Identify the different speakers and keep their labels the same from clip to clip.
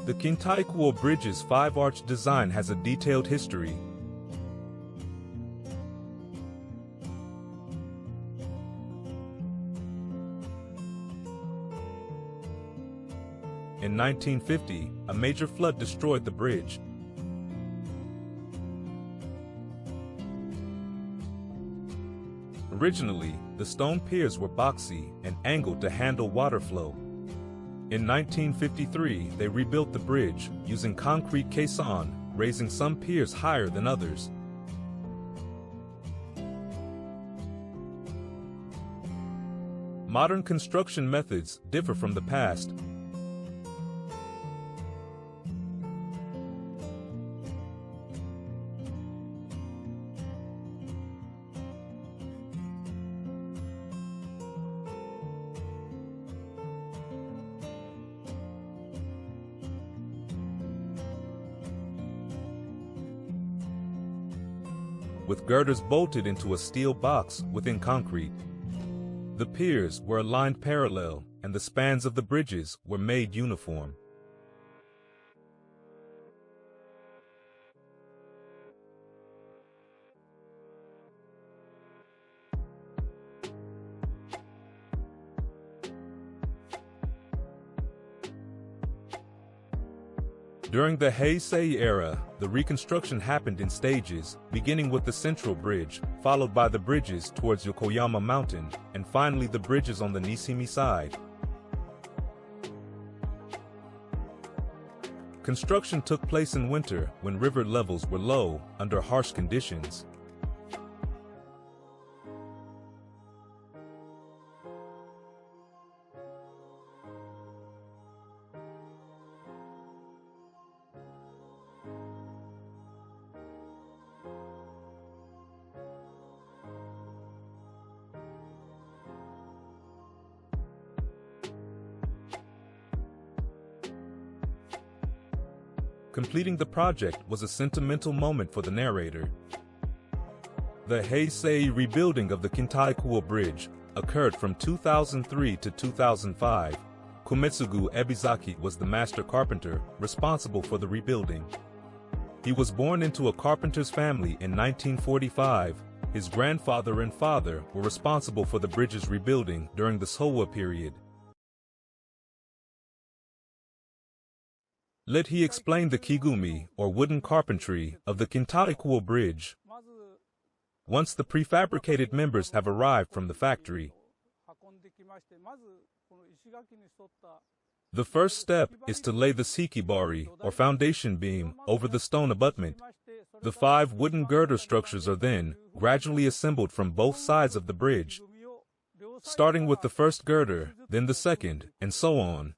Speaker 1: The Kintaikyō Bridge's five-arch design has a detailed history. In 1950, a major flood destroyed the bridge. Originally, the stone piers were boxy and angled to handle water flow. In 1953, they rebuilt the bridge using concrete caissons, raising some piers higher than others. Modern construction methods differ from the past. With girders bolted into a steel box within concrete. The piers were aligned parallel, and the spans of the bridges were made uniform. During the Heisei era, the reconstruction happened in stages, beginning with the central bridge, followed by the bridges towards Yokoyama Mountain, and finally the bridges on the Nishimi side. Construction took place in winter when river levels were low under harsh conditions. Completing the project was a sentimental moment for the narrator. The Heisei rebuilding of the Kintaikyo Bridge occurred from 2003 to 2005. Kumetsugu Ebisaki was the master carpenter responsible for the rebuilding. He was born into a carpenter's family in 1945. His grandfather and father were responsible for the bridge's rebuilding during the Showa period. Let he explain the Kigumi, or wooden carpentry, of the Kintaikyō Bridge. Once the prefabricated members have arrived from the factory, the first step is to lay the sekibari, or foundation beam, over the stone abutment. The 5 wooden girder structures are then gradually assembled from both sides of the bridge, starting with the first girder, then the second, and so on.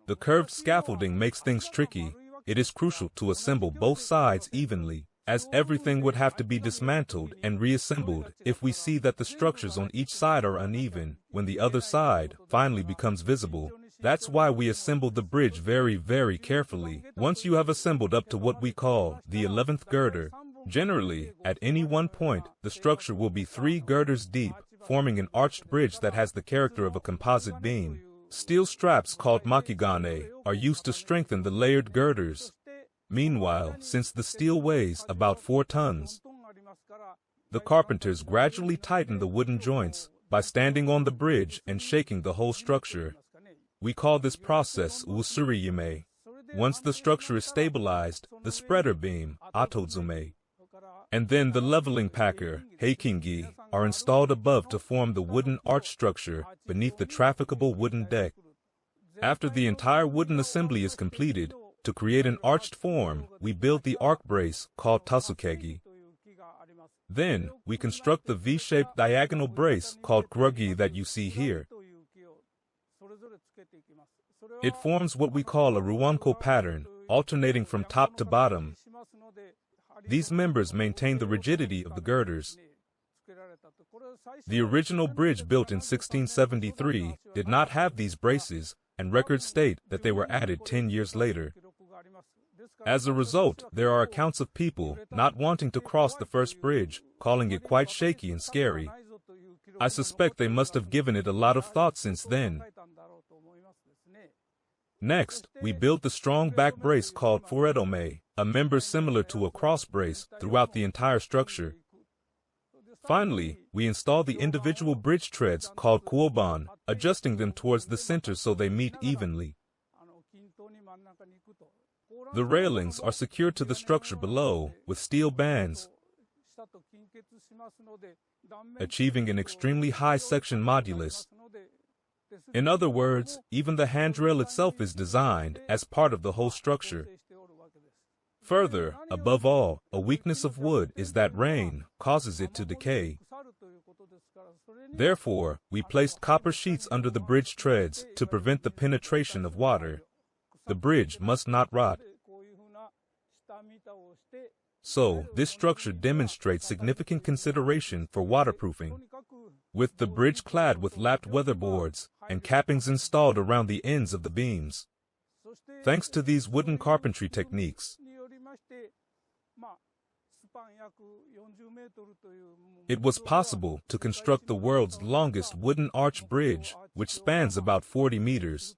Speaker 1: The curved scaffolding makes things tricky. It is crucial to assemble both sides evenly, as everything would have to be dismantled and reassembled if we see that the structures on each side are uneven when the other side finally becomes visible. That's why we assembled the bridge very carefully. Once you have assembled up to what we call the 11th girder, generally, at any one point, the structure will be 3 girders deep, forming an arched bridge that has the character of a composite beam. Steel straps called makigane are used to strengthen the layered girders. Meanwhile, since the steel weighs about 4 tons, the carpenters gradually tighten the wooden joints by standing on the bridge and shaking the whole structure. We call this process usuriyume. Once the structure is stabilized, the spreader beam, atozume, and then the leveling packer, heikingi, are installed above to form the wooden arch structure beneath the trafficable wooden deck. After the entire wooden assembly is completed, to create an arched form, we build the arc brace called tasukegi. Then, we construct the V-shaped diagonal brace called kurugi that you see here. It forms what we call a ruanko pattern, alternating from top to bottom. These members maintain the rigidity of the girders. The original bridge built in 1673 did not have these braces, and records state that they were added 10 years later. As a result, there are accounts of people not wanting to cross the first bridge, calling it quite shaky and scary. I suspect they must have given it a lot of thought since then. Next, we build the strong back brace called furedome, a member similar to a cross brace, throughout the entire structure. Finally, we install the individual bridge treads called kuoban, adjusting them towards the center so they meet evenly. The railings are secured to the structure below with steel bands, achieving an extremely high section modulus. In other words, even the handrail itself is designed as part of the whole structure. Further, above all, a weakness of wood is that rain causes it to decay. Therefore, we placed copper sheets under the bridge treads to prevent the penetration of water. The bridge must not rot. So, this structure demonstrates significant consideration for waterproofing, with the bridge clad with lapped weatherboards and cappings installed around the ends of the beams. Thanks to these wooden carpentry techniques, it was possible to construct the world's longest wooden arch bridge, which spans about 40 meters.